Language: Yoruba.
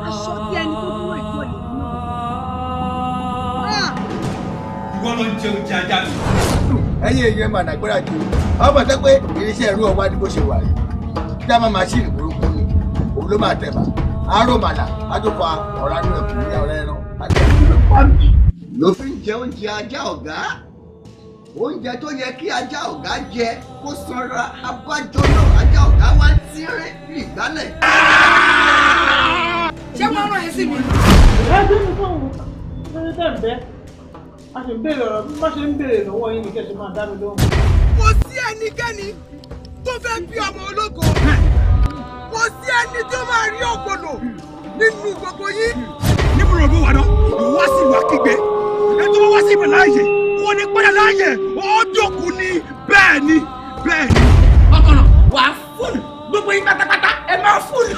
aṣọ tí ẹni tó dúró ìjọ yìí náà. ìwọ ló ń jẹun jẹ ajá mi. ẹ̀yin èèyàn mà nàgbéra jù ọmọ sọ pé irinṣẹ́ ẹ̀rú ọwọ́ adigun ṣe wà rí dáná máṣíìnì burúkú ni òun ló máa tẹ̀ bá aró màlà àtúfà ọ̀rá nínú ẹ̀kú ní ọ̀rẹ́ ẹran àti ẹ̀kú ló pa mí. ló fi ń jẹ oúnjẹ ajá ọ̀gá oúnjẹ tó yẹ kí ajá ọ̀gá jẹ kó sanra abájọ náà ajá ọ̀gá wá ń tíré ní ìgbálẹ̀. ṣé wọ́n rán ẹ sí mi. ẹ bí mi fún un lórí tẹ̀m̀bẹ́ a sì ń béèrè ọ̀rọ̀ bí má ṣe ń béèrè lọ́wọ́ yín ni kẹ́sì máa dá mi lóhùn. kò sí ẹnikẹ́ni tó fẹ́ bí ọmọ ológo kò sí ẹni tó máa rí ògbólò nínú gbogbo yín. níbo ló bó wà náà ìwá sí ìwà kígbe ẹni tó bá wá sí ìbẹ̀ láàyè wọn ní padà láàyè ó dòkú ni bẹ́ẹ̀ ni bẹ́ẹ̀ ni. ọkàn náà wà á fóònù gbogbo yín pátápátá ẹ máa fóònù.